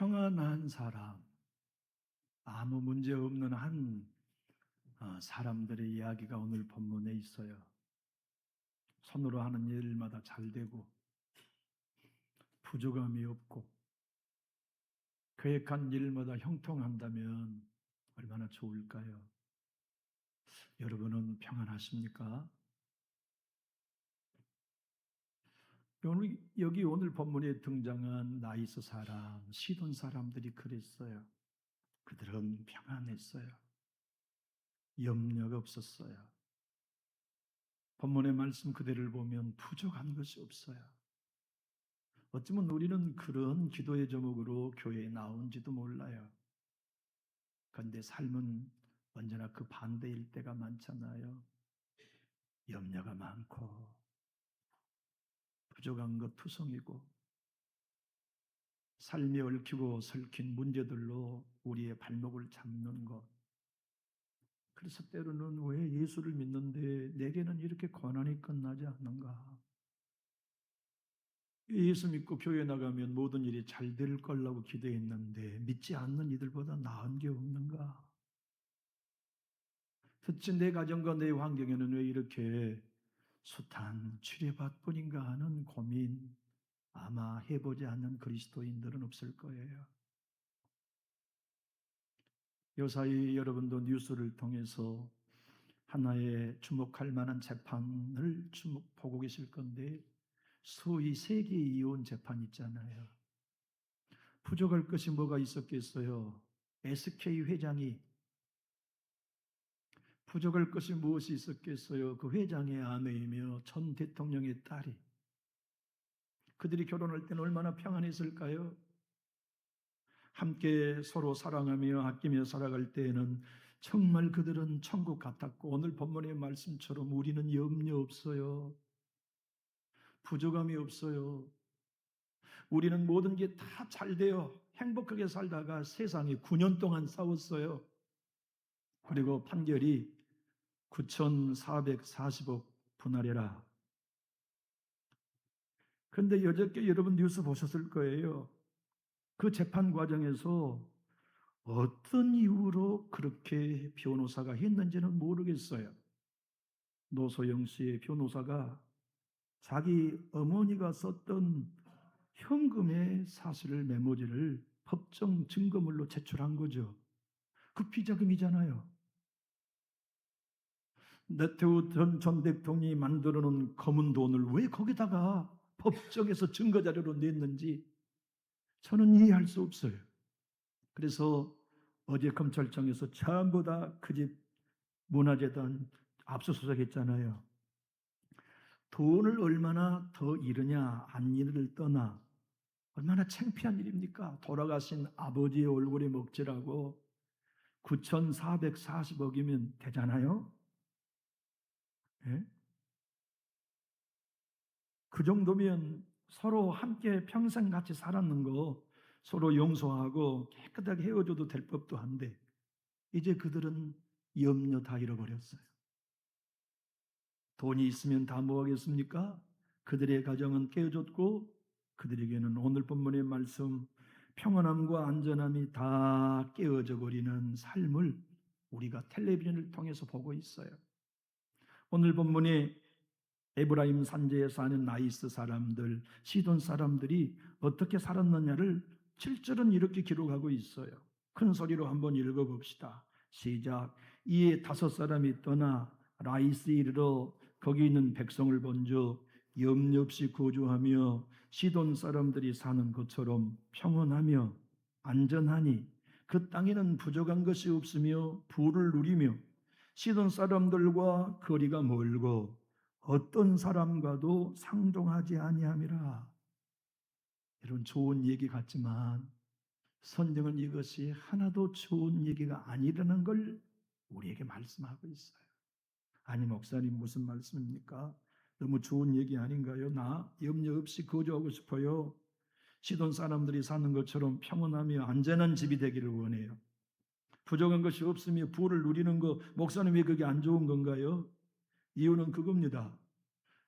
평안한 사람, 아무 문제 없는 사람들의 이야기가 오늘 본문에 있어요. 손으로 하는 일마다 잘 되고 부족함이 없고 계획한 일마다 형통한다면 얼마나 좋을까요? 여러분은 평안하십니까? 여기 오늘 본문에 등장한 나이스 사람, 시돈 사람들이 그랬어요. 그들은 평안했어요. 염려가 없었어요. 본문의 말씀 그대를 보면 부족한 것이 없어요. 어쩌면 우리는 그런 기도의 제목으로 교회에 나온지도 몰라요. 그런데 삶은 언제나 그 반대일 때가 많잖아요. 염려가 많고 부족한 것 투성이고 삶이 얽히고 설킨 문제들로 우리의 발목을 잡는 것. 그래서 때로는 왜 예수를 믿는데 내게는 이렇게 고난이 끝나지 않는가? 예수 믿고 교회 나가면 모든 일이 잘 될 거라고 기대했는데 믿지 않는 이들보다 나은 게 없는가? 도대체 내 가정과 내 환경에는 왜 이렇게 숱한 치료받뿐인가 하는 고민 아마 해보지 않는 그리스도인들은 없을 거예요. 요사이 여러분도 뉴스를 통해서 하나의 주목할 만한 재판을 보고 계실 건데 소위 세계 이혼 재판 있잖아요. 부족할 것이 뭐가 있었겠어요? SK 회장이 부족할 것이 무엇이 있었겠어요? 그 회장의 아내이며 전 대통령의 딸이 그들이 결혼할 때는 얼마나 평안했을까요? 함께 서로 사랑하며 아끼며 살아갈 때에는 정말 그들은 천국 같았고 오늘 본문의 말씀처럼 우리는 염려 없어요. 부족함이 없어요. 우리는 모든 게 다 잘 돼요. 행복하게 살다가 세상에 9년 동안 싸웠어요. 그리고 판결이 9,440억 분할해라. 그런데 여저께 여러분 뉴스 보셨을 거예요. 그 재판 과정에서 어떤 이유로 그렇게 변호사가 했는지는 모르겠어요. 노소영 씨의 변호사가 자기 어머니가 썼던 현금의 사실을 메모지를 법정 증거물로 제출한 거죠. 그 비자금이잖아요. 나태우 전 대통령이 만들어 놓은 검은 돈을 왜 거기다가 법정에서 증거자료로 냈는지 저는 이해할 수 없어요. 그래서 어제 검찰청에서 전부 다 그 집 문화재단 압수수색했잖아요. 돈을 얼마나 더 잃으냐 안 잃을 떠나 얼마나 창피한 일입니까? 돌아가신 아버지의 얼굴에 먹칠하고 9,440억이면 되잖아요. 예? 그 정도면 서로 함께 평생 같이 살았는 거 서로 용서하고 깨끗하게 헤어져도 될 법도 한데 이제 그들은 염려 다 잃어버렸어요. 돈이 있으면 다 뭐하겠습니까? 그들의 가정은 깨어졌고 그들에게는 오늘 본문의 말씀 평안함과 안전함이 다 깨어져 버리는 삶을 우리가 텔레비전을 통해서 보고 있어요. 오늘 본문에 에브라임 산지에 사는 나이스 사람들, 시돈 사람들이 어떻게 살았느냐를 7절은 이렇게 기록하고 있어요. 큰 소리로 한번 읽어봅시다. 시작. 이에 5사람이 떠나 라이스에 이르러 거기 있는 백성을 본즉 염려 없이 거주하며 시돈 사람들이 사는 것처럼 평온하며 안전하니 그 땅에는 부족한 것이 없으며 부를 누리며 시돈 사람들과 거리가 멀고 어떤 사람과도 상종하지 아니함이라. 이런 좋은 얘기 같지만 성경은 이것이 하나도 좋은 얘기가 아니라는 걸 우리에게 말씀하고 있어요. 아니 목사님 무슨 말씀입니까? 너무 좋은 얘기 아닌가요? 나 염려 없이 거주하고 싶어요. 시돈 사람들이 사는 것처럼 평온하며 안전한 집이 되기를 원해요. 부족한 것이 없으며 부를 누리는 거 목사님이 그게 안 좋은 건가요? 이유는 그겁니다.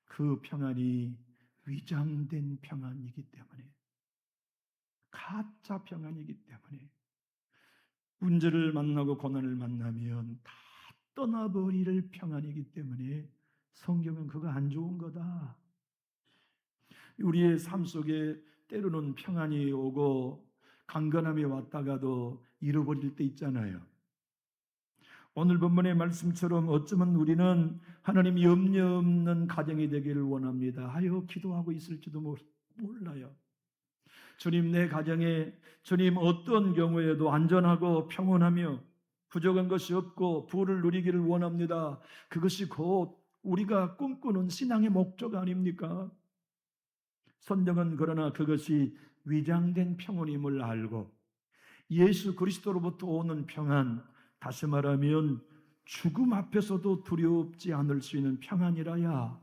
그 평안이 위장된 평안이기 때문에 가짜 평안이기 때문에 문제를 만나고 고난을 만나면 다 떠나버릴 평안이기 때문에 성경은 그거 안 좋은 거다. 우리의 삶 속에 때로는 평안이 오고 강건함이 왔다가도 잃어버릴 때 있잖아요. 오늘 본문의 말씀처럼 어쩌면 우리는 하나님 염려 없는 가정이 되기를 원합니다 하여 기도하고 있을지도 몰라요. 주님, 내 가정에 주님 어떤 경우에도 안전하고 평온하며 부족한 것이 없고 부를 누리기를 원합니다. 그것이 곧 우리가 꿈꾸는 신앙의 목적 아닙니까? 선정은 그러나 그것이 위장된 평온임을 알고 예수 그리스도로부터 오는 평안, 다시 말하면 죽음 앞에서도 두렵지 않을 수 있는 평안이라야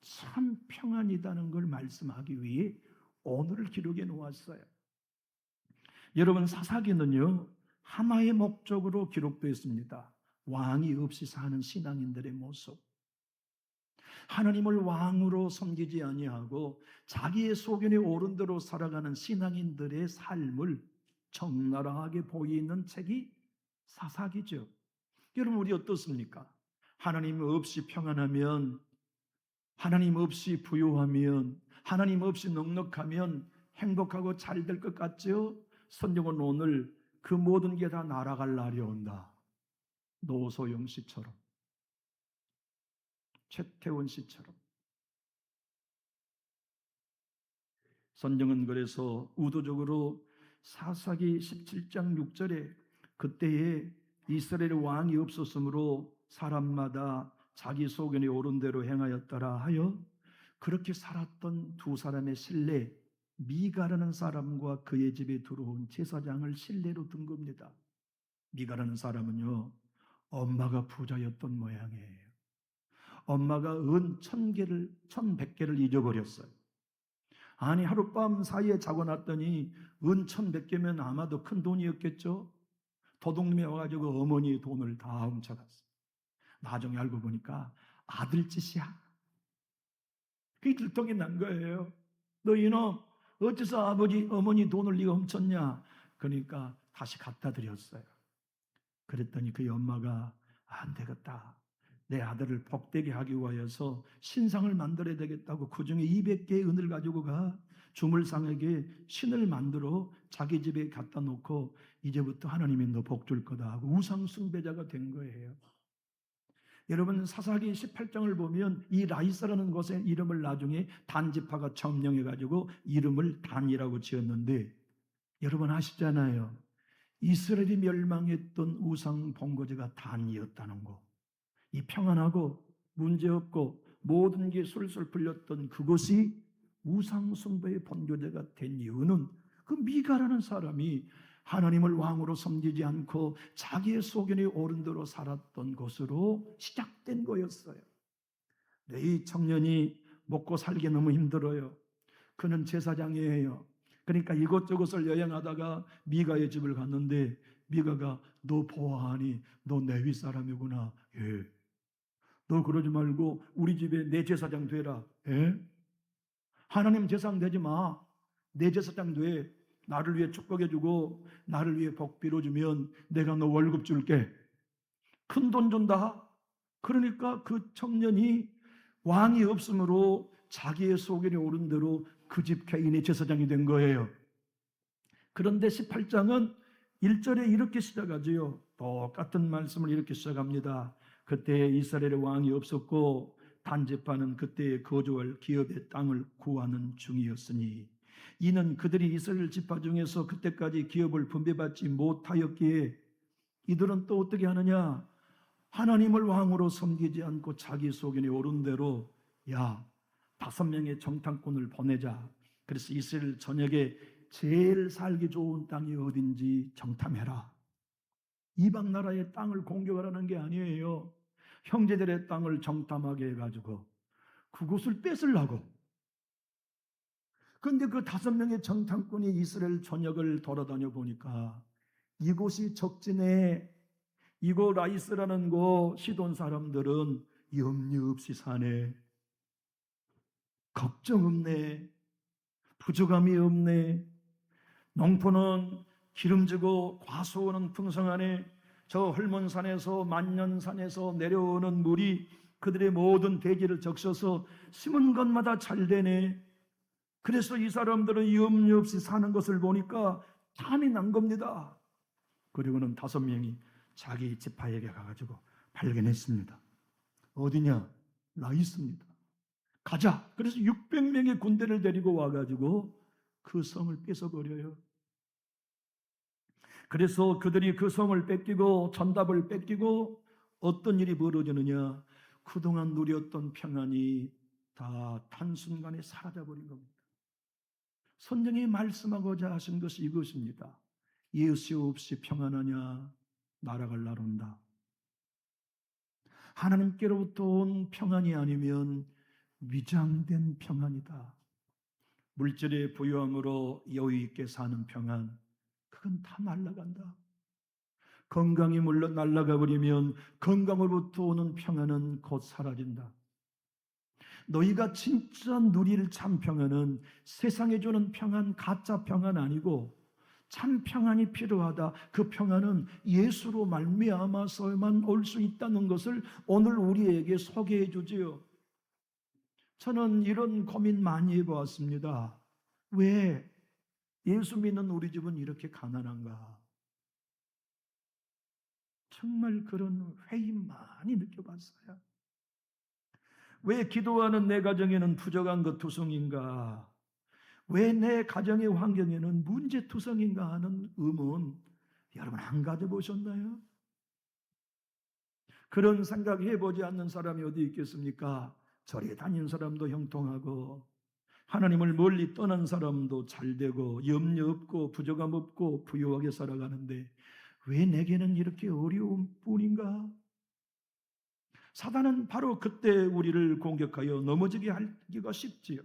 참 평안이라는 걸 말씀하기 위해 오늘을 기록해 놓았어요. 여러분, 사사기는요 하나의 목적으로 기록되어 있습니다. 왕이 없이 사는 신앙인들의 모습. 하나님을 왕으로 섬기지 아니하고 자기의 소견에 옳은 대로 살아가는 신앙인들의 삶을 적나라하게 보이는 책이 사사기죠. 여러분, 우리 어떻습니까? 하나님 없이 평안하면, 하나님 없이 부유하면, 하나님 없이 넉넉하면 행복하고 잘 될 것 같죠? 성경은 오늘 그 모든 게 다 날아갈 날이 온다. 노소영 씨처럼, 최태원 씨처럼. 성경은 그래서 의도적으로 사사기 17장 6절에 그때에 이스라엘의 왕이 없었으므로 사람마다 자기 소견에 옳은 대로 행하였더라 하여 그렇게 살았던 두 사람의 신뢰, 미가라는 사람과 그의 집에 들어온 제사장을 신뢰로 든 겁니다. 미가라는 사람은요 엄마가 부자였던 모양이에요. 엄마가 은 1,000개를 1,100개를 잊어버렸어요. 아니, 하룻밤 사이에 자고 났더니 은 1,100개면 아마도 큰 돈이었겠죠. 도둑놈이 와가지고 어머니의 돈을 다 훔쳐갔어요. 나중에 알고 보니까 아들 짓이야. 그게 들통이 난 거예요. 너 이놈 어째서 어머니 돈을 네가 훔쳤냐. 그러니까 다시 갖다 드렸어요. 그랬더니 그 엄마가 안 되겠다, 내 아들을 복되게 하기 위하여서 신상을 만들어야 되겠다고 그 중에 200개의 은을 가지고 가 주물상에게 신을 만들어 자기 집에 갖다 놓고 이제부터 하나님이 너 복 줄 거다 하고 우상 숭배자가 된 거예요. 여러분, 사사기 18장을 보면 이 라이사라는 곳의 이름을 나중에 단지파가 점령해 가지고 이름을 단이라고 지었는데, 여러분 아시잖아요. 이스라엘이 멸망했던 우상 본거지가 단이었다는 거. 이 평안하고 문제없고 모든 게 술술 풀렸던 그곳이 우상 숭배의 본교제가 된 이유는 그 미가라는 사람이 하나님을 왕으로 섬기지 않고 자기의 소견에 옳은 대로 살았던 것으로 시작된 거였어요. 이 청년이 먹고 살기 너무 힘들어요. 그는 제사장이에요. 그러니까 이곳저곳을 여행하다가 미가의 집을 갔는데 미가가 너 보아하니 너 레위 사람이구나. 예. 너 그러지 말고 우리 집에 내 제사장 되라. 예? 하나님 제사장 되지 마. 내 제사장 돼. 나를 위해 축복해주고 나를 위해 복 빌어주면 내가 너 월급 줄게. 큰 돈 준다. 그러니까 그 청년이 왕이 없으므로 자기의 소견에 옳은 대로 그 집 개인의 제사장이 된 거예요. 그런데 18장은 1절에 이렇게 시작하지요. 똑같은 말씀을 이렇게 시작합니다. 그때 이스라엘의 왕이 없었고 단지파는 그때 거주할 기업의 땅을 구하는 중이었으니 이는 그들이 이스라엘 지파 중에서 그때까지 기업을 분배받지 못하였기에 이들은 또 어떻게 하느냐, 하나님을 왕으로 섬기지 않고 자기 소견에 옳은 대로 5명의 정탐꾼을 보내자. 그래서 이스라엘 전역에 제일 살기 좋은 땅이 어딘지 정탐해라. 이방 나라의 땅을 공격하라는 게 아니에요. 형제들의 땅을 정탐하게 해가지고 그곳을 뺏으려고. 그런데 그 5명의 정탐꾼이 이스라엘 전역을 돌아다녀 보니까 이곳이 적진에, 이곳 라이스라는 곳 시돈 사람들은 염려 없이 사네, 걱정 없네, 부족함이 없네, 농토는 기름지고 과수원은 풍성하네. 저 헐몬산에서 만년산에서 내려오는 물이 그들의 모든 대지를 적셔서 심은 것마다 잘 되네. 그래서 이 사람들은 염려 없이 사는 것을 보니까 탐이 난 겁니다. 그리고는 5명이 자기 지파에게 가가지고 발견했습니다. 어디냐? 나 있습니다. 가자. 그래서 600명의 군대를 데리고 와가지고 그 성을 뺏어버려요. 그래서 그들이 그 성을 뺏기고 전답을 뺏기고 어떤 일이 벌어지느냐? 그동안 누렸던 평안이 다 단순간에 사라져버린 겁니다. 성경이 말씀하고자 하신 것이 이것입니다. 예수 없이 평안하냐? 날아갈 날 온다. 하나님께로부터 온 평안이 아니면 위장된 평안이다. 물질의 부유함으로 여유 있게 사는 평안, 그건 다 날아간다. 건강이 물론 날아가 버리면 건강으로부터 오는 평안은 곧 사라진다. 너희가 진짜 누릴 참 평안은 세상에 주는 평안, 가짜 평안 아니고 참 평안이 필요하다. 그 평안은 예수로 말미암아서만 올 수 있다는 것을 오늘 우리에게 소개해 주지요. 저는 이런 고민 많이 해보았습니다. 왜 예수 믿는 우리 집은 이렇게 가난한가? 정말 그런 회의 많이 느껴봤어요. 왜 기도하는 내 가정에는 부족한 것 투성인가? 왜 내 가정의 환경에는 문제투성인가 하는 의문 여러분 안 가져보셨나요? 그런 생각해보지 않는 사람이 어디 있겠습니까? 절에 다니는 사람도 형통하고 하나님을 멀리 떠난 사람도 잘되고 염려 없고 부족함 없고 부유하게 살아가는데 왜 내게는 이렇게 어려운 뿐인가? 사단은 바로 그때 우리를 공격하여 넘어지게 하기가 쉽지요.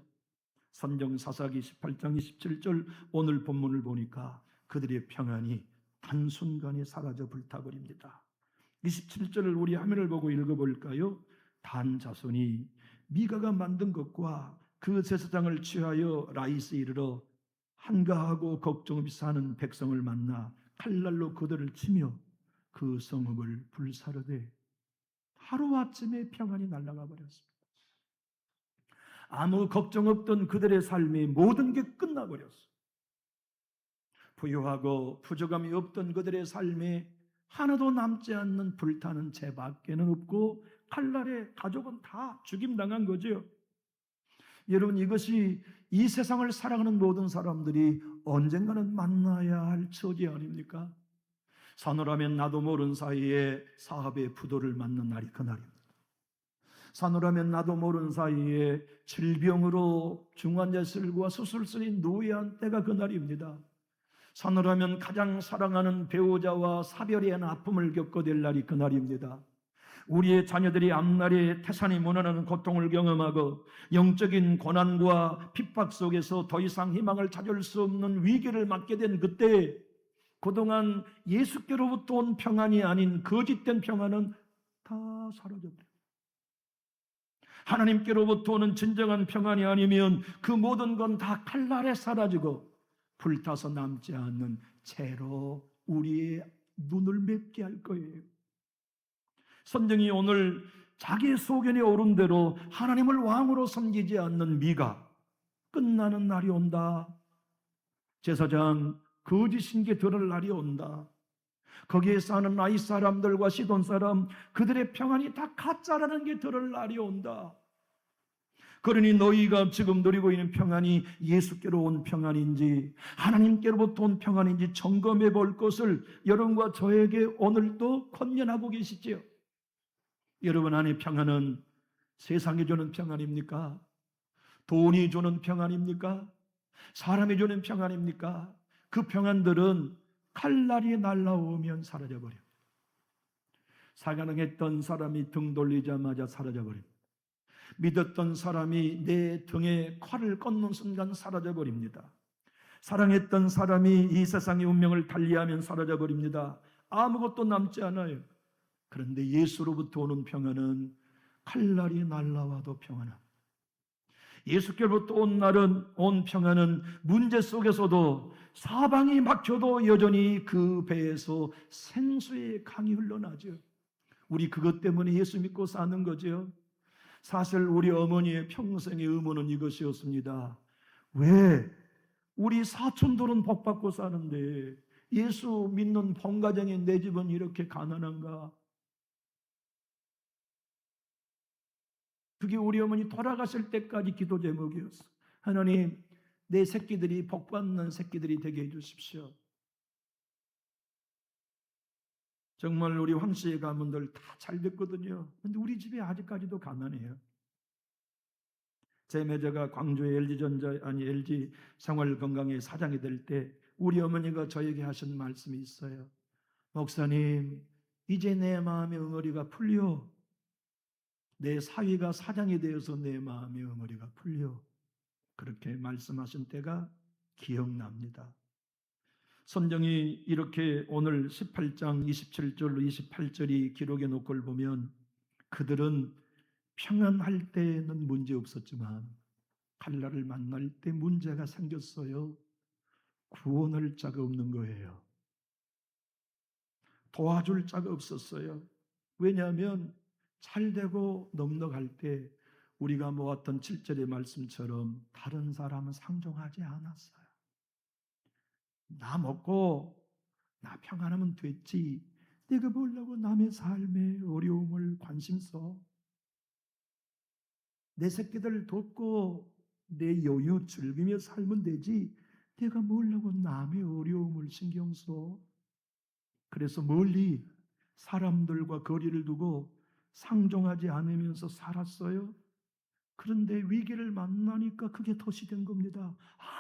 선정 사사기 18장 27절 오늘 본문을 보니까 그들의 평안이 단순간에 사라져 불타버립니다. 27절을 우리 화면을 보고 읽어볼까요? 단 자손이 미가가 만든 것과 그 제사장을 취하여 라이스에 이르러 한가하고 걱정 없이 사는 백성을 만나 칼날로 그들을 치며 그 성읍을 불사르되 하루아침에 평안이 날아가 버렸습니다. 아무 걱정 없던 그들의 삶이 모든 게 끝나버렸어요. 부유하고 부족함이 없던 그들의 삶에 하나도 남지 않는 불타는 죄밖에는 없고 칼날에 가족은 다 죽임당한 거죠. 여러분 이것이 이 세상을 살아가는 모든 사람들이 언젠가는 만나야 할 처지 아닙니까? 사노라면 나도 모르는 사이에 사업의 부도를 맞는 날이 그날입니다. 사노라면 나도 모르는 사이에 질병으로 중환자실과 수술실이 노예한 때가 그날입니다. 사노라면 가장 사랑하는 배우자와 사별의 아픔을 겪어낼 날이 그날입니다. 우리의 자녀들이 앞날에 태산이 무너나는 고통을 경험하고 영적인 고난과 핍박 속에서 더 이상 희망을 찾을 수 없는 위기를 맞게 된 그때 그동안 예수께로부터 온 평안이 아닌 거짓된 평안은 다 사라져버려요. 하나님께로부터 오는 진정한 평안이 아니면 그 모든 건 다 칼날에 사라지고 불타서 남지 않는 채로 우리의 눈을 맵게 할 거예요. 선생이 오늘 자기 소견에 오른 대로 하나님을 왕으로 섬기지 않는 미가 끝나는 날이 온다. 제사장 거짓인 게 드러날 날이 온다. 거기에 사는 아이 사람들과 시돈 사람 그들의 평안이 다 가짜라는 게 드러날 날이 온다. 그러니 너희가 지금 누리고 있는 평안이 예수께로 온 평안인지 하나님께로부터 온 평안인지 점검해 볼 것을 여러분과 저에게 오늘도 권면하고 계시지요. 여러분 안의 평안은 세상이 주는 평안입니까? 돈이 주는 평안입니까? 사람이 주는 평안입니까? 그 평안들은 칼날이 날라오면 사라져버립니다. 사랑했던 사람이 등 돌리자마자 사라져버립니다. 믿었던 사람이 내 등에 칼을 꽂는 순간 사라져버립니다. 사랑했던 사람이 이 세상의 운명을 달리하면 사라져버립니다. 아무것도 남지 않아요. 그런데 예수로부터 오는 평안은 칼날이 날라와도 평안합니다. 예수께로부터 온 평안은 문제 속에서도 사방이 막혀도 여전히 그 배에서 생수의 강이 흘러나죠. 우리 그것 때문에 예수 믿고 사는 거죠. 사실 우리 어머니의 평생의 의무는 이것이었습니다. 왜 우리 사촌들은 복받고 사는데 예수 믿는 본가정인 내 집은 이렇게 가난한가? 그게 우리 어머니 돌아가실 때까지 기도 제목이었어. 하나님, 내 새끼들이 복받는 새끼들이 되게 해주십시오. 정말 우리 황씨의 가문들 다 잘 됐거든요. 근데 우리 집이 아직까지도 가난해요. 제 매제가 광주의 LG 생활건강의 사장이 될 때 우리 어머니가 저에게 하신 말씀이 있어요. 목사님, 이제 내 마음의 응어리가 풀려. 내 사위가 사장이 되어서 내 마음의 응어리가 풀려. 그렇게 말씀하신 때가 기억납니다. 성경이 이렇게 오늘 18장 27절로 28절이 기록해 놓은 걸 보면 그들은 평안할 때는 문제 없었지만 칼날을 만날 때 문제가 생겼어요. 구원할 자가 없는 거예요. 도와줄 자가 없었어요. 왜냐하면 잘되고 넉넉할 때 우리가 모았던 7절의 말씀처럼 다른 사람은 상종하지 않았어요. 나 먹고 나 평안하면 됐지. 내가 뭐라고 남의 삶의 어려움을 관심 써? 내 새끼들 돕고 내 여유 즐기며 살면 되지. 내가 뭐라고 남의 어려움을 신경 써? 그래서 멀리 사람들과 거리를 두고 상종하지 않으면서 살았어요. 그런데 위기를 만나니까 그게 덫이 된 겁니다.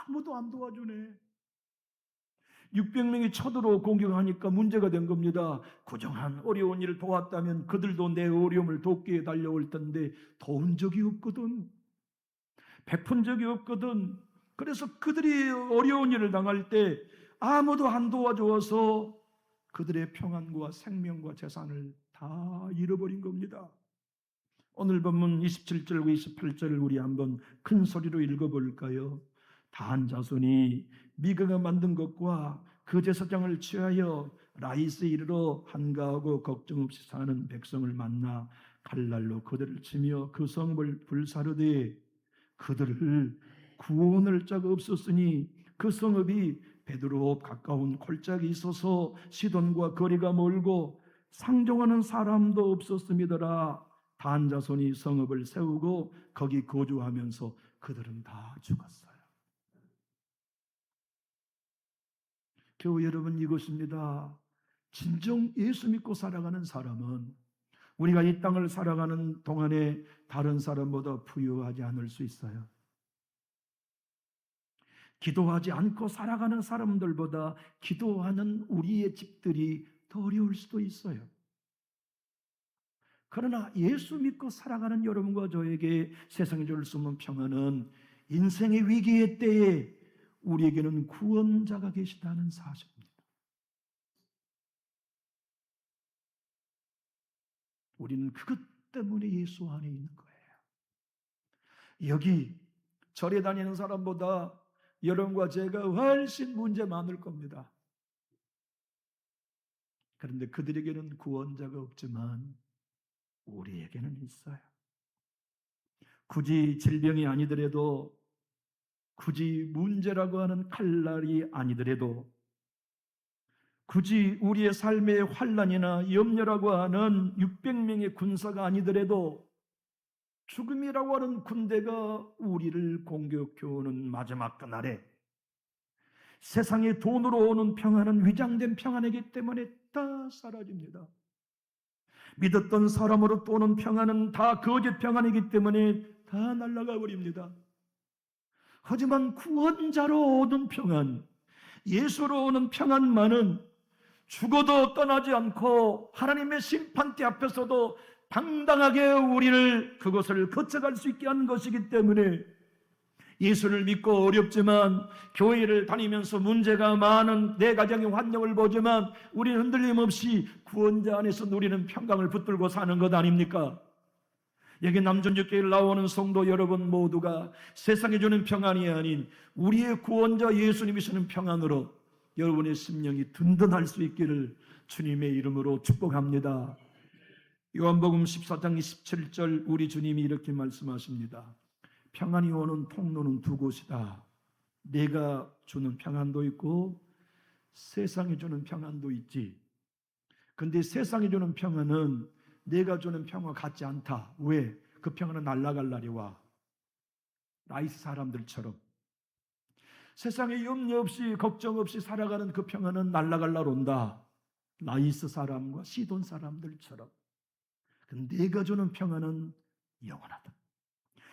아무도 안 도와주네. 600명이 쳐들어 공격하니까 문제가 된 겁니다. 구정한 어려운 일을 도왔다면 그들도 내 어려움을 돕기에 달려올 텐데 도운 적이 없거든. 베푼 적이 없거든. 그래서 그들이 어려운 일을 당할 때 아무도 안 도와줘서 그들의 평안과 생명과 재산을 다 잃어버린 겁니다. 오늘 본문 27절과 28절을 우리 한번 큰 소리로 읽어볼까요? 다한 자손이 미가가 만든 것과 그 제사장을 취하여 라이스에 이르러 한가하고 걱정 없이 사는 백성을 만나 칼날로 그들을 치며 그 성읍을 불사르되 그들을 구원할 자가 없었으니 그 성읍이 베드로 가까운 골짜기 있어서 시돈과 거리가 멀고 상종하는 사람도 없었음이더라. 단 자손이 성읍을 세우고 거기 거주하면서 그들은 다 죽었어요. 교우 여러분, 이것입니다. 진정 예수 믿고 살아가는 사람은 우리가 이 땅을 살아가는 동안에 다른 사람보다 부유하지 않을 수 있어요. 기도하지 않고 살아가는 사람들보다 기도하는 우리의 집들이 더 어려울 수도 있어요. 그러나 예수 믿고 살아가는 여러분과 저에게 세상에 줄 수 없는 평안은 인생의 위기의 때에 우리에게는 구원자가 계시다는 사실입니다. 우리는 그것 때문에 예수 안에 있는 거예요. 여기 절에 다니는 사람보다 여러분과 제가 훨씬 문제 많을 겁니다. 그런데 그들에게는 구원자가 없지만 우리에게는 있어요. 굳이 질병이 아니더라도, 굳이 문제라고 하는 칼날이 아니더라도, 굳이 우리의 삶의 환난이나 염려라고 하는 600명의 군사가 아니더라도 죽음이라고 하는 군대가 우리를 공격해 오는 마지막 그날에 세상의 돈으로 오는 평안은 위장된 평안이기 때문에 다 사라집니다. 믿었던 사람으로 또 오는 평안은 다 거짓 평안이기 때문에 다 날아가 버립니다. 하지만 구원자로 오는 평안, 예수로 오는 평안만은 죽어도 떠나지 않고 하나님의 심판대 앞에서도 당당하게 우리를 그것을 거쳐갈 수 있게 하는 것이기 때문에 예수를 믿고 어렵지만 교회를 다니면서 문제가 많은 내 가정의 환경을 보지만 우리는 흔들림 없이 구원자 안에서 누리는 평강을 붙들고 사는 것 아닙니까? 여기 남전주교회에 나오는 성도 여러분 모두가 세상에 주는 평안이 아닌 우리의 구원자 예수님이 주는 평안으로 여러분의 심령이 든든할 수 있기를 주님의 이름으로 축복합니다. 요한복음 14장 27절 우리 주님이 이렇게 말씀하십니다. 평안이 오는 통로는 두 곳이다. 내가 주는 평안도 있고 세상이 주는 평안도 있지. 근데 세상이 주는 평안은 내가 주는 평화 같지 않다. 왜? 그 평안은 날아갈 날이 와. 라이스 사람들처럼 세상에 염려 없이 걱정 없이 살아가는 그 평안은 날아갈 날 온다. 라이스 사람과 시돈 사람들처럼. 근데 내가 주는 평안은 영원하다.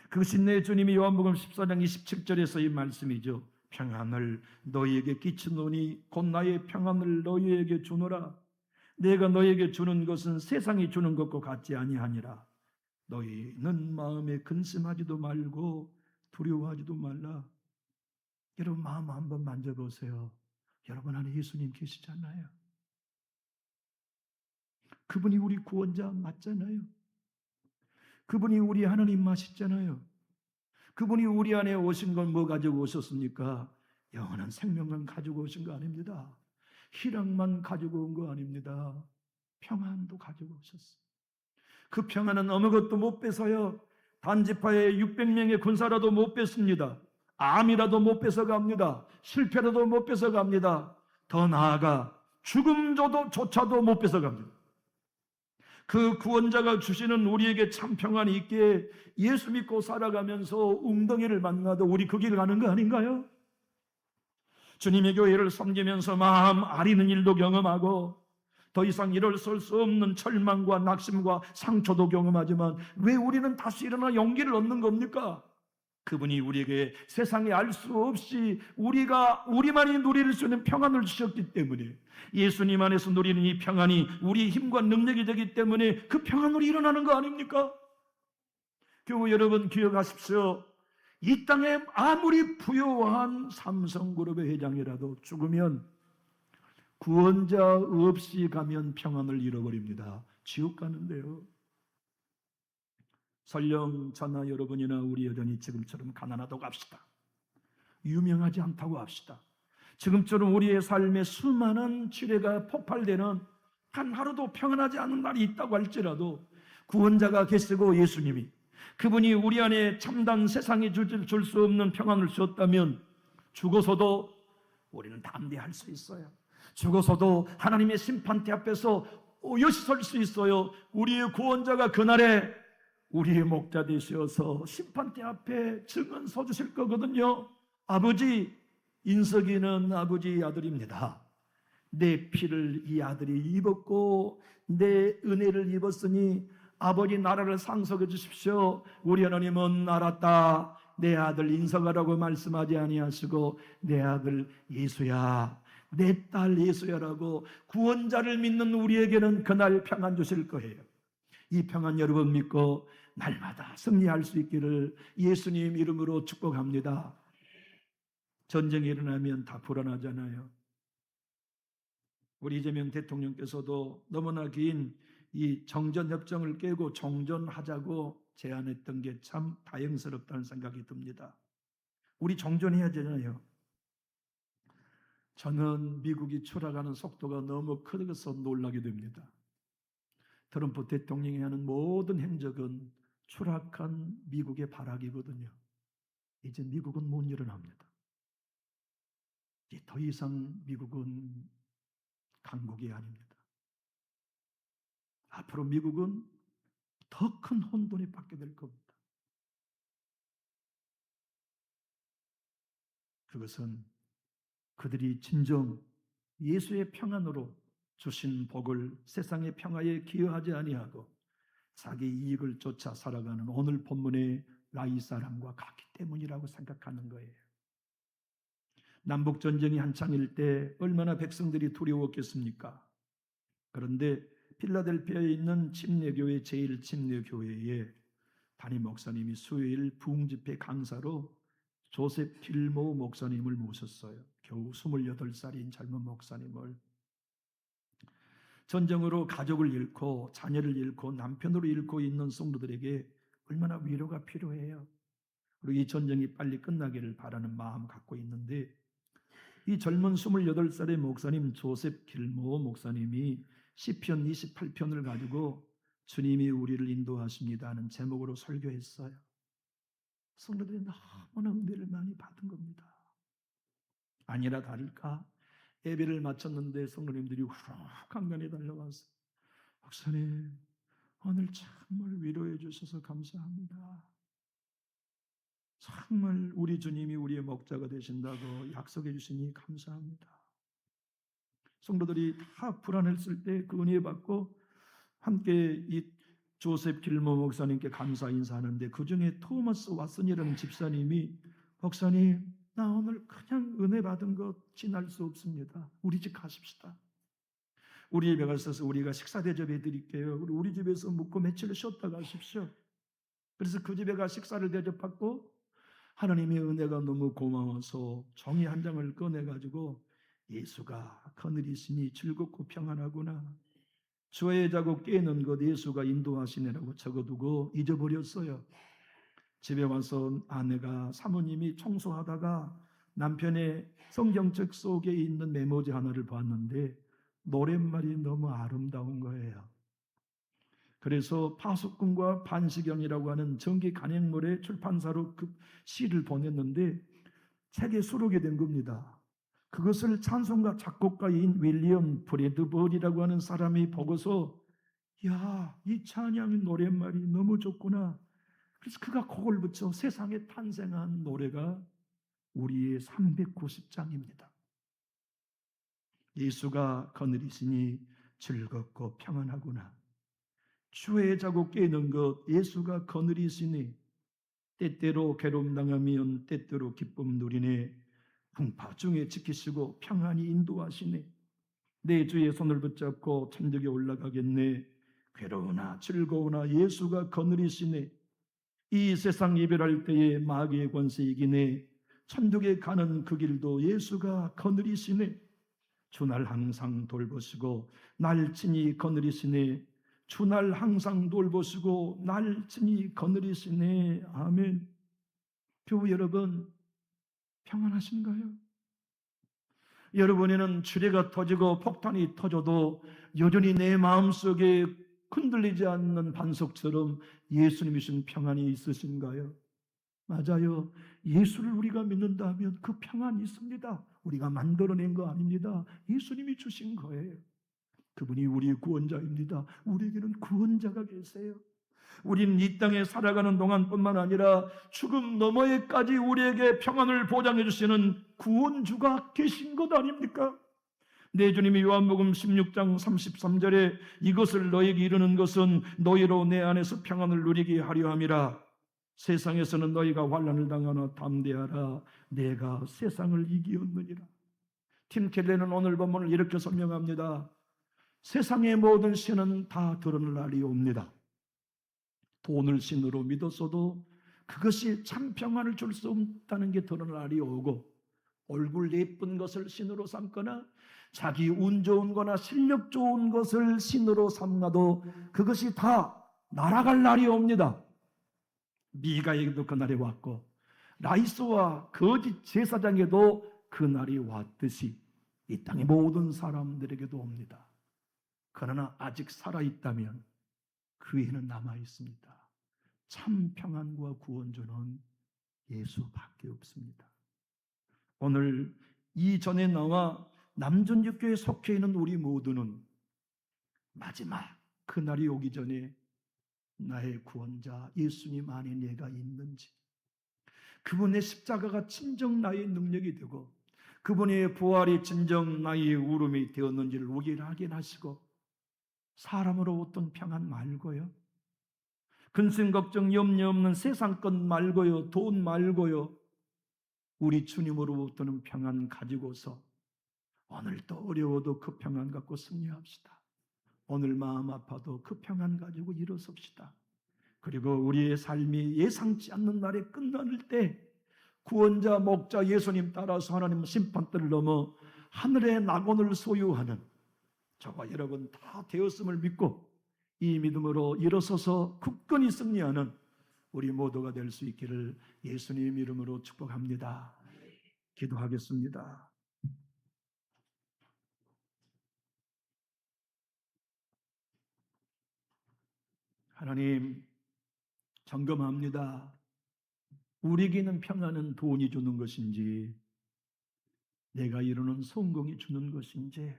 그것이 내 주님이 요한복음 14장 27절에서 이 말씀이죠. 평안을 너희에게 끼치노니 곧 나의 평안을 너희에게 주노라. 내가 너희에게 주는 것은 세상이 주는 것과 같지 아니하니라. 너희는 마음에 근심하지도 말고 두려워하지도 말라. 여러분 마음 한번 만져보세요. 여러분 안에 예수님 계시잖아요. 그분이 우리 구원자 맞잖아요. 그분이 우리 하나님 맞으잖아요. 그분이 우리 안에 오신 건 뭐 가지고 오셨습니까? 영원한 생명만 가지고 오신 거 아닙니다. 희락만 가지고 온 거 아닙니다. 평안도 가지고 오셨어요. 그 평안은 아무것도 못 뺏어요. 단지파에 600명의 군사라도 못 뺏습니다. 암이라도 못 뺏어갑니다. 실패라도 못 뺏어갑니다. 더 나아가 죽음조차도 못 뺏어갑니다. 그 구원자가 주시는 우리에게 참 평안이 있기에 예수 믿고 살아가면서 웅덩이를 만나도 우리 그 길을 가는 거 아닌가요? 주님의 교회를 섬기면서 마음 아리는 일도 경험하고 더 이상 일어설 수 없는 절망과 낙심과 상처도 경험하지만 왜 우리는 다시 일어나 용기를 얻는 겁니까? 그분이 우리에게 세상에 알 수 없이 우리만이 누릴 수 있는 평안을 주셨기 때문에 예수님 안에서 누리는 이 평안이 우리의 힘과 능력이 되기 때문에 그 평안으로 일어나는 거 아닙니까? 교우 여러분 기억하십시오. 이 땅에 아무리 부유한 삼성그룹의 회장이라도 죽으면 구원자 없이 가면 평안을 잃어버립니다. 지옥 가는데요. 설령 저나 여러분이나 우리 여전히 지금처럼 가난하다고 합시다. 유명하지 않다고 합시다. 지금처럼 우리의 삶에 수많은 지뢰가 폭발되는 한 하루도 평안하지 않은 날이 있다고 할지라도 구원자가 계시고 예수님이 그분이 우리 안에 참단 세상에 줄 수 없는 평안을 주었다면 죽어서도 우리는 담대할 수 있어요. 죽어서도 하나님의 심판대 앞에서 오롯이 설 수 있어요. 우리의 구원자가 그날에 우리의 목자 되셔서 심판대 앞에 증언 서주실 거거든요. 아버지, 인석이는 아버지의 아들입니다. 내 피를 이 아들이 입었고 내 은혜를 입었으니 아버지 나라를 상속해 주십시오. 우리 하나님은 알았다. 내 아들 인석아라고 말씀하지 아니하시고 내 아들 예수야, 내 딸 예수야라고 구원자를 믿는 우리에게는 그날 평안 주실 거예요. 이 평안 여러분 믿고 날마다 승리할 수 있기를 예수님 이름으로 축복합니다. 전쟁이 일어나면 다 불안하잖아요. 우리 이재명 대통령께서도 너무나 긴 이 정전협정을 깨고 정전하자고 제안했던 게 참 다행스럽다는 생각이 듭니다. 우리 정전해야 되잖아요. 저는 미국이 추락하는 속도가 너무 커서 놀라게 됩니다. 트럼프 대통령이 하는 모든 행적은 추락한 미국의 발악이거든요. 이제 미국은 못 일어납니다. 이제 더 이상 미국은 강국이 아닙니다. 앞으로 미국은 더 큰 혼돈이 받게 될 겁니다. 그것은 그들이 진정 예수의 평안으로 주신 복을 세상의 평화에 기여하지 아니하고 자기 이익을 쫓아 살아가는 오늘 본문의 라이 사람과 같기 때문이라고 생각하는 거예요. 남북전쟁이 한창일 때 얼마나 백성들이 두려웠겠습니까? 그런데 필라델피아에 있는 침례교회 제1침례교회에 담임 목사님이 수요일 부흥집회 강사로 조셉 필모 목사님을 모셨어요. 겨우 28살인 젊은 목사님을. 전쟁으로 가족을 잃고 자녀를 잃고 남편으로 잃고 있는 성도들에게 얼마나 위로가 필요해요. 그리고 이 전쟁이 빨리 끝나기를 바라는 마음 갖고 있는데, 이 젊은 28살의 목사님 조셉 길모 목사님이 시편 28편을 가지고 주님이 우리를 인도하십니다 하는 제목으로 설교했어요. 성도들이 너무나 은혜를 많이 받은 겁니다. 아니라 다를까, 예배를 마쳤는데 성도님들이 훅 간간히 달려와서 목사님 오늘 정말 위로해 주셔서 감사합니다. 정말 우리 주님이 우리의 목자가 되신다고 약속해 주시니 감사합니다. 성도들이 다 불안했을 때 그 은혜 받고 함께 이 조셉 길모 목사님께 감사 인사하는데, 그 중에 토마스 왓슨이라는 집사님이 목사님 나 오늘 그냥 은혜 받은 거 지날 수 없습니다. 우리 집 가십시다. 우리 집에 가셔서 우리가 식사 대접해 드릴게요. 우리 집에서 묵고 며칠 쉬었다 가십시오. 그래서 그 집에 가 식사를 대접받고 하나님의 은혜가 너무 고마워서 종이 한 장을 꺼내가지고 예수가 그늘이시니 즐겁고 평안하구나, 주에 자고 깨는 것 예수가 인도하시네라고 적어두고 잊어버렸어요. 집에 와서 아내가 사모님이 청소하다가 남편의 성경책 속에 있는 메모지 하나를 봤는데 노랫말이 너무 아름다운 거예요. 그래서 파수꾼과 반시경이라고 하는 정기 간행물의 출판사로 그 시를 보냈는데 책에 수록이 된 겁니다. 그것을 찬송가 작곡가인 윌리엄 브래드버리라고 하는 사람이 보고서 야, 이 찬양 노랫말이 너무 좋구나. 그래서 그가 곡을 붙여 세상에 탄생한 노래가 우리의 390장입니다. 예수가 그늘이시니 즐겁고 평안하구나, 주에 자고 깨는 것 예수가 그늘이시니 때때로 괴로움 당하면 때때로 기쁨 누리네, 풍파 중에 지키시고 평안히 인도하시네, 내 주의 손을 붙잡고 천국에 올라가겠네, 괴로우나 즐거우나 예수가 그늘이시네, 이 세상 이별할 때에 마귀의 권세 이기네, 천국에 가는 그 길도 예수가 그늘이시네, 주날 항상 돌보시고 날 친히 그늘이시네, 주날 항상 돌보시고 날 친히 그늘이시네. 아멘. 교우 여러분, 평안하신가요? 여러분에는 주례가 터지고 폭탄이 터져도 여전히 내 마음속에 흔들리지 않는 반석처럼 예수님이신 평안이 있으신가요? 맞아요. 예수를 우리가 믿는다면 그 평안이 있습니다. 우리가 만들어낸 거 아닙니다. 예수님이 주신 거예요. 그분이 우리의 구원자입니다. 우리에게는 구원자가 계세요. 우리는 이 땅에 살아가는 동안뿐만 아니라 죽음 너머에까지 우리에게 평안을 보장해 주시는 구원주가 계신 것 아닙니까? 내 주님이 요한복음 16장 33절에 이것을 너에게 이르는 것은 너희로 내 안에서 평안을 누리게 하려 함이라. 세상에서는 너희가 환난을 당하나 담대하라. 내가 세상을 이기었느니라. 팀 켈레는 오늘 본문을 이렇게 설명합니다. 세상의 모든 신은 다 드러날 날이 옵니다. 돈을 신으로 믿었어도 그것이 참 평안을 줄 수 없다는 게 드러날 날이 오고, 얼굴 예쁜 것을 신으로 삼거나 자기 운 좋은 거나 실력 좋은 것을 신으로 삼아도 그것이 다 날아갈 날이 옵니다. 미가에게도 그 날이 왔고 라이스와 거짓 제사장에도 그 날이 왔듯이 이 땅의 모든 사람들에게도 옵니다. 그러나 아직 살아있다면 그 애는 남아있습니다. 참 평안과 구원주는 예수밖에 없습니다. 오늘 이전에 나와 남전역교회에 속해 있는 우리 모두는 마지막 그날이 오기 전에 나의 구원자 예수님 안에 내가 있는지, 그분의 십자가가 진정 나의 능력이 되고 그분의 부활이 진정 나의 울음이 되었는지를 우리를 확인하시고, 사람으로 어떤 평안 말고요, 근심 걱정 염려 없는 세상 것 말고요, 돈 말고요, 우리 주님으로부터는 평안 가지고서 오늘 또 어려워도 그 평안 갖고 승리합시다. 오늘 마음 아파도 그 평안 가지고 일어섭시다. 그리고 우리의 삶이 예상치 않는 날에 끝날 때 구원자 목자 예수님 따라서 하나님 심판대를 넘어 하늘의 낙원을 소유하는 저와 여러분 다 되었음을 믿고 이 믿음으로 일어서서 굳건히 승리하는 우리 모두가 될 수 있기를 예수님 이름으로 축복합니다. 기도하겠습니다. 하나님, 점검합니다. 우리에게 있는 평안은 돈이 주는 것인지, 내가 이루는 성공이 주는 것인지,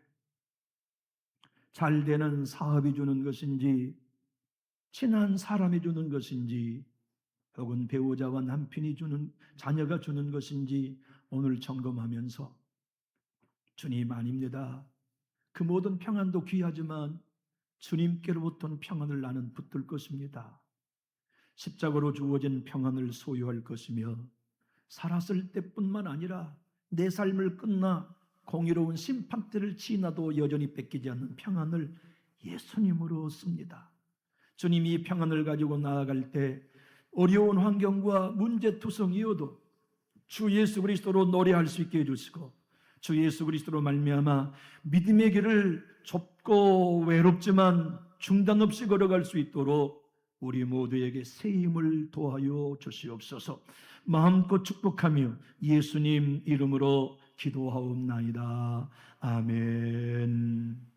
잘 되는 사업이 주는 것인지, 친한 사람이 주는 것인지, 혹은 배우자와 남편이 주는, 자녀가 주는 것인지 오늘 점검하면서, 주님 아닙니다. 그 모든 평안도 귀하지만 주님께로부터는 평안을 나는 붙들 것입니다. 십자가로 주어진 평안을 소유할 것이며, 살았을 때뿐만 아니라 내 삶을 끝나 공의로운 심판대를 지나도 여전히 뺏기지 않는 평안을 예수님으로 얻습니다. 주님이 이 평안을 가지고 나아갈 때 어려운 환경과 문제투성이어도 주 예수 그리스도로 노래할 수 있게 해주시고, 주 예수 그리스도로 말미암아 믿음의 길을 좁고 외롭지만 중단 없이 걸어갈 수 있도록 우리 모두에게 새 힘을 도하여 주시옵소서. 마음껏 축복하며 예수님 이름으로 기도하옵나이다. 아멘.